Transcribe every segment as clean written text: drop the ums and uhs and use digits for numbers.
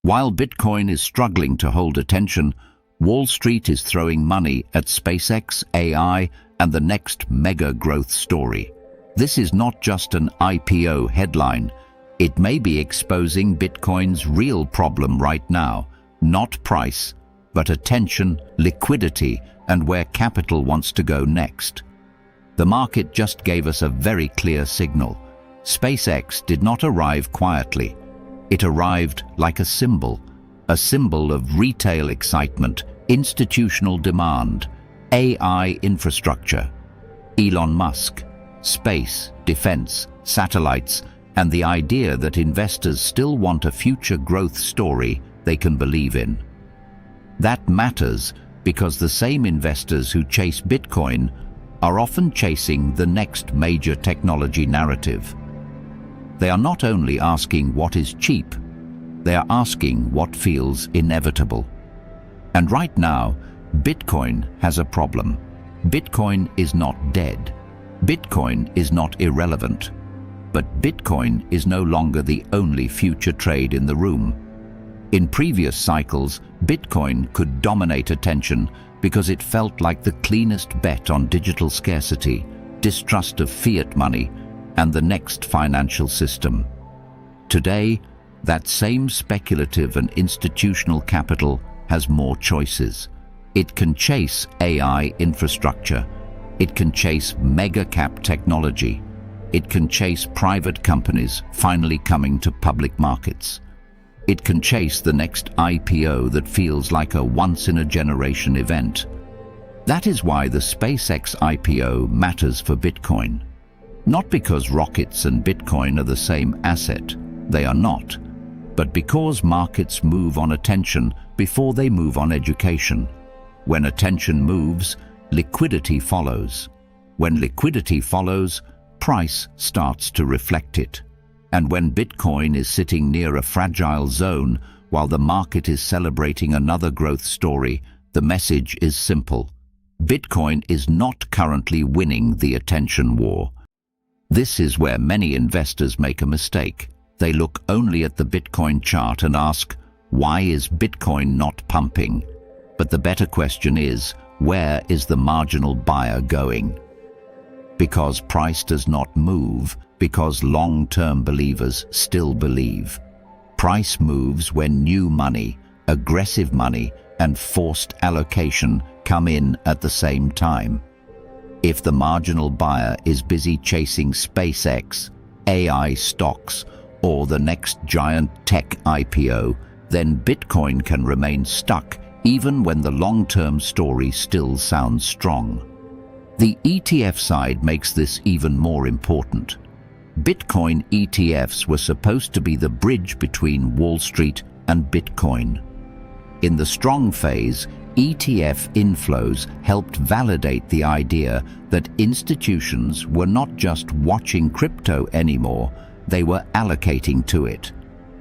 While Bitcoin is struggling to hold attention, Wall Street is throwing money at SpaceX, AI, and the next mega growth story. This is not just an IPO headline. It may be exposing Bitcoin's real problem right now, not price, but attention, liquidity, and where capital wants to go next. The market just gave us a very clear signal. SpaceX did not arrive quietly. It arrived like a symbol of retail excitement, institutional demand, AI infrastructure, Elon Musk, space, defense, satellites, and the idea that investors still want a future growth story they can believe in. That matters because the same investors who chase Bitcoin are often chasing the next major technology narrative. They are not only asking what is cheap, they are asking what feels inevitable. And right now, Bitcoin has a problem. Bitcoin is not dead. Bitcoin is not irrelevant. But Bitcoin is no longer the only future trade in the room. In previous cycles, Bitcoin could dominate attention because it felt like the cleanest bet on digital scarcity, distrust of fiat money, and the next financial system. Today, that same speculative and institutional capital has more choices. It can chase AI infrastructure. It can chase mega-cap technology. It can chase private companies finally coming to public markets. It can chase the next IPO that feels like a once-in-a-generation event. That is why the SpaceX IPO matters for Bitcoin. Not because rockets and Bitcoin are the same asset. They are not. But because markets move on attention before they move on education. When attention moves, liquidity follows. When liquidity follows, price starts to reflect it. And when Bitcoin is sitting near a fragile zone while the market is celebrating another growth story, the message is simple. Bitcoin is not currently winning the attention war. This is where many investors make a mistake. They look only at the Bitcoin chart and ask, why is Bitcoin not pumping? But the better question is, where is the marginal buyer going? Because price does not move, because long-term believers still believe. Price moves when new money, aggressive money, and forced allocation come in at the same time. If the marginal buyer is busy chasing SpaceX, AI stocks, or the next giant tech IPO, then Bitcoin can remain stuck even when the long-term story still sounds strong. The ETF side makes this even more important. Bitcoin ETFs were supposed to be the bridge between Wall Street and Bitcoin. In the strong phase, ETF inflows helped validate the idea that institutions were not just watching crypto anymore, they were allocating to it.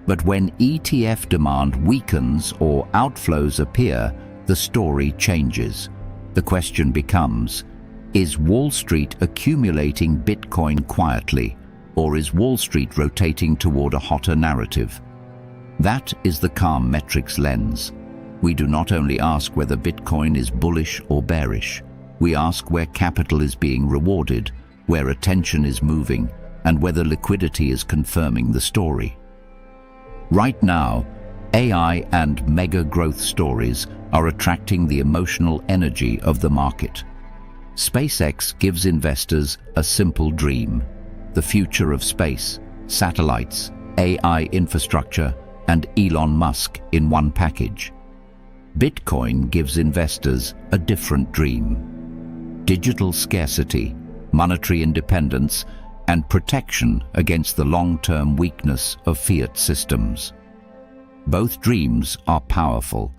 But when ETF demand weakens or outflows appear, the story changes. The question becomes, is Wall Street accumulating Bitcoin quietly, or is Wall Street rotating toward a hotter narrative? That is the calm metrics lens. We do not only ask whether Bitcoin is bullish or bearish. We ask where capital is being rewarded, where attention is moving, and whether liquidity is confirming the story. Right now, AI and mega growth stories are attracting the emotional energy of the market. SpaceX gives investors a simple dream: the future of space, satellites, AI infrastructure, and Elon Musk in one package. Bitcoin gives investors a different dream: digital scarcity, monetary independence, and protection against the long-term weakness of fiat systems. Both dreams are powerful,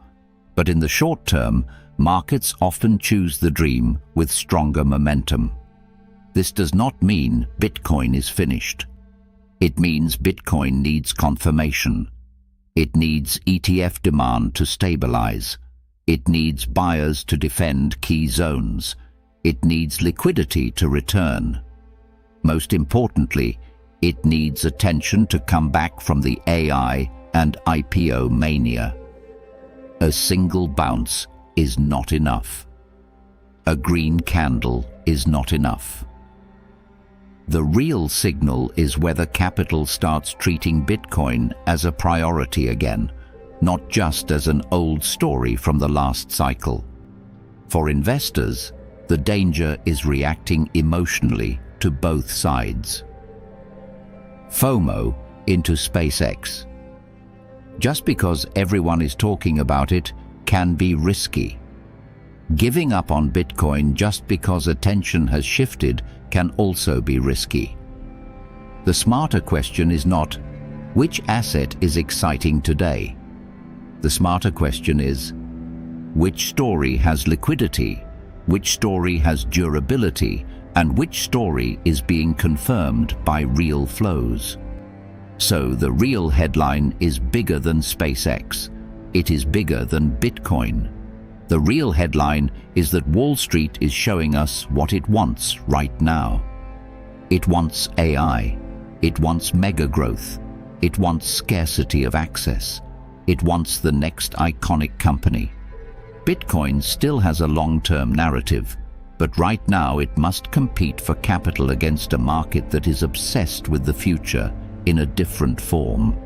but in the short term, markets often choose the dream with stronger momentum. This does not mean Bitcoin is finished. It means Bitcoin needs confirmation. It needs ETF demand to stabilize. It needs buyers to defend key zones. It needs liquidity to return. Most importantly, it needs attention to come back from the AI and IPO mania. A single bounce is not enough. A green candle is not enough. The real signal is whether capital starts treating Bitcoin as a priority again, not just as an old story from the last cycle. For investors, the danger is reacting emotionally to both sides. FOMO into SpaceX. Just because everyone is talking about it can be risky. Giving up on Bitcoin just because attention has shifted can also be risky. The smarter question is not, which asset is exciting today? The smarter question is, which story has liquidity, which story has durability, and which story is being confirmed by real flows? So the real headline is bigger than SpaceX. It is bigger than Bitcoin. The real headline is that Wall Street is showing us what it wants right now. It wants AI. It wants mega growth. It wants scarcity of access. It wants the next iconic company. Bitcoin still has a long-term narrative, but right now it must compete for capital against a market that is obsessed with the future in a different form.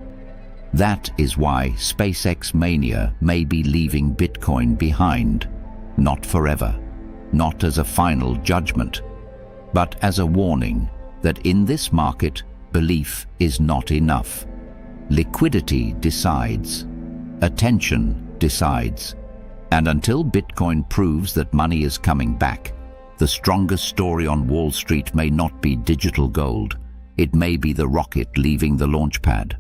That is why SpaceX Mania may be leaving Bitcoin behind, not forever, not as a final judgment, but as a warning that in this market, belief is not enough. Liquidity decides. Attention decides. And until Bitcoin proves that money is coming back, the strongest story on Wall Street may not be digital gold. It may be the rocket leaving the launch pad.